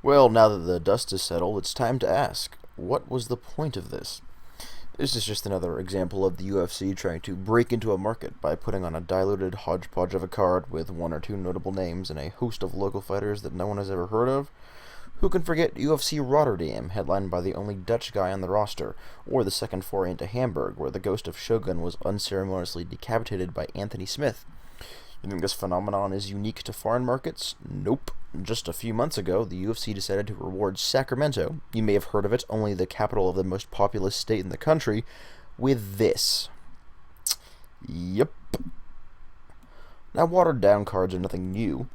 Well, now that the dust is settled, it's time to ask, what was the point of this? This is just another example of the UFC trying to break into a market by putting on a diluted hodgepodge of a card with one or two notable names and a host of local fighters that no one has ever heard of. Who can forget UFC Rotterdam, headlined by the only Dutch guy on the roster, or the second foray into Hamburg, where the ghost of Shogun was unceremoniously decapitated by Anthony Smith? You think this phenomenon is unique to foreign markets? Nope. Just a few months ago, the UFC decided to reward Sacramento, you may have heard of it, only the capital of the most populous state in the country, with this. Yep. Now, watered down cards are nothing new.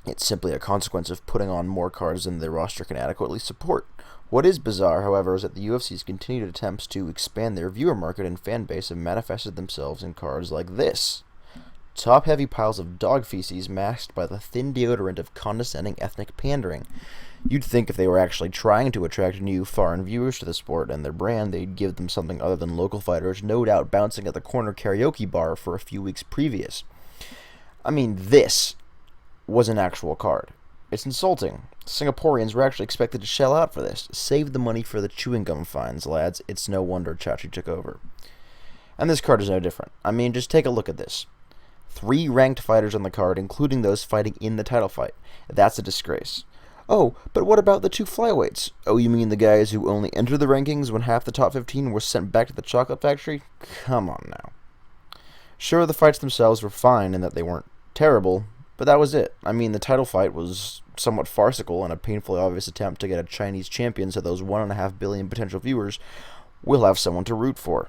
It's simply a consequence of putting on more cards than the roster can adequately support. What is bizarre, however, is that the UFC's continued attempts to expand their viewer market and fan base have manifested themselves in cards like this. Top-heavy piles of dog feces masked by the thin deodorant of condescending ethnic pandering. You'd think if they were actually trying to attract new foreign viewers to the sport and their brand, they'd give them something other than local fighters no doubt bouncing at the corner karaoke bar for a few weeks previous. I mean, this was an actual card. It's insulting. Singaporeans were actually expected to shell out for this. Save the money for the chewing gum fines, lads. It's no wonder Chachi took over. And this card is no different. I mean, just take a look at this. 3 ranked fighters on the card, including those fighting in the title fight. That's a disgrace. Oh, but what about the 2 flyweights? Oh, you mean the guys who only entered the rankings when half the top 15 were sent back to the chocolate factory? Come on now. Sure, the fights themselves were fine in that they weren't terrible, but that was it. I mean, the title fight was somewhat farcical and a painfully obvious attempt to get a Chinese champion so those 1.5 billion potential viewers will have someone to root for.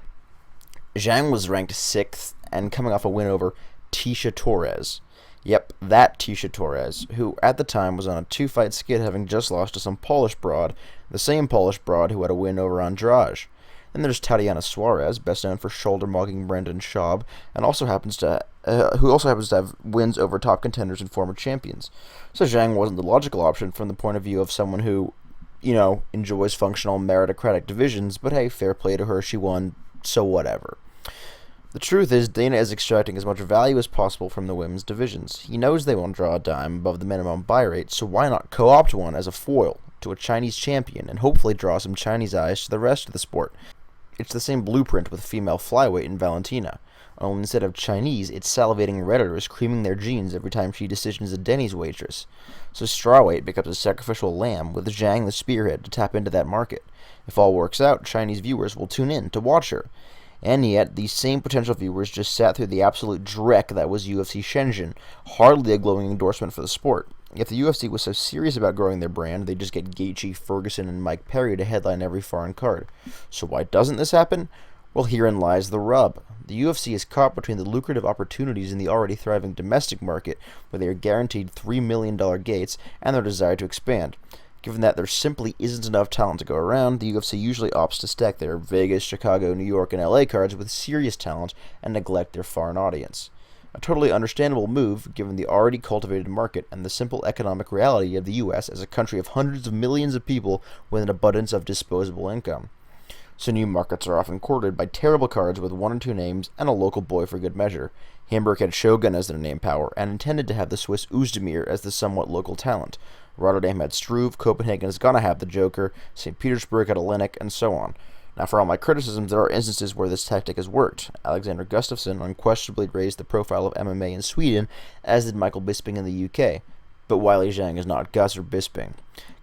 Zhang was ranked 6th and coming off a win over Tisha Torres. Yep, that Tisha Torres, who at the time was on a 2-fight skid having just lost to some Polish broad, the same Polish broad who had a win over Andrade. Then there's Tatiana Suarez, best known for shoulder-mugging Brendan Schaub, and who also happens to have wins over top contenders and former champions. So Zhang wasn't the logical option from the point of view of someone who, enjoys functional meritocratic divisions, but hey, fair play to her, she won, so whatever. The truth is, Dana is extracting as much value as possible from the women's divisions. He knows they won't draw a dime above the minimum buy rate, so why not co-opt one as a foil to a Chinese champion and hopefully draw some Chinese eyes to the rest of the sport? It's the same blueprint with female flyweight in Valentina. Only instead of Chinese, it's salivating Redditors creaming their jeans every time she decisions a Denny's waitress. So strawweight becomes a sacrificial lamb, with Zhang the spearhead to tap into that market. If all works out, Chinese viewers will tune in to watch her. And yet, these same potential viewers just sat through the absolute dreck that was UFC Shenzhen, hardly a glowing endorsement for the sport. If the UFC was so serious about growing their brand, they'd just get Gaethje, Ferguson, and Mike Perry to headline every foreign card. So why doesn't this happen? Well, herein lies the rub. The UFC is caught between the lucrative opportunities in the already thriving domestic market, where they are guaranteed $3 million gates, and their desire to expand. Given that there simply isn't enough talent to go around, the UFC usually opts to stack their Vegas, Chicago, New York, and LA cards with serious talent and neglect their foreign audience. A totally understandable move, given the already cultivated market and the simple economic reality of the U.S. as a country of hundreds of millions of people with an abundance of disposable income. So new markets are often courted by terrible cards with 1 or 2 names and a local boy for good measure. Hamburg had Shogun as their name power, and intended to have the Swiss Özdemir as the somewhat local talent. Rotterdam had Struve, Copenhagen is gonna have the Joker, St. Petersburg had Olenek, and so on. Now, for all my criticisms, there are instances where this tactic has worked. Alexander Gustafsson unquestionably raised the profile of MMA in Sweden, as did Michael Bisping in the UK. But Weili Zhang is not Gus or Bisping.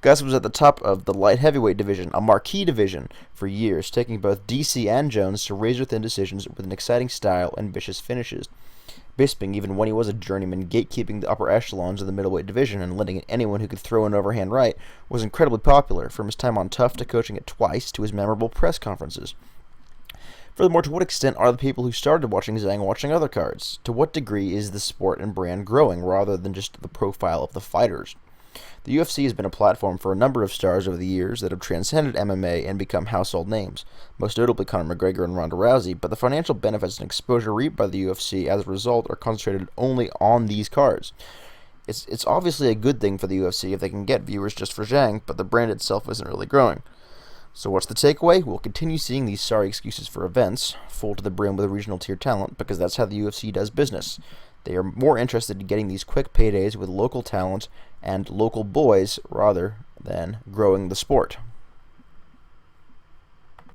Gus was at the top of the light heavyweight division, a marquee division, for years, taking both DC and Jones to razor-thin decisions with an exciting style and vicious finishes. Bisping, even when he was a journeyman, gatekeeping the upper echelons of the middleweight division and letting in anyone who could throw an overhand right, was incredibly popular, from his time on Tough to coaching it twice to his memorable press conferences. Furthermore, to what extent are the people who started watching Zhang watching other cards? To what degree is the sport and brand growing, rather than just the profile of the fighters? The UFC has been a platform for a number of stars over the years that have transcended MMA and become household names, most notably Conor McGregor and Ronda Rousey, but the financial benefits and exposure reaped by the UFC as a result are concentrated only on these cards. It's obviously a good thing for the UFC if they can get viewers just for Zhang, but the brand itself isn't really growing. So what's the takeaway? We'll continue seeing these sorry excuses for events, full to the brim with regional tier talent, because that's how the UFC does business. They are more interested in getting these quick paydays with local talent and local boys rather than growing the sport.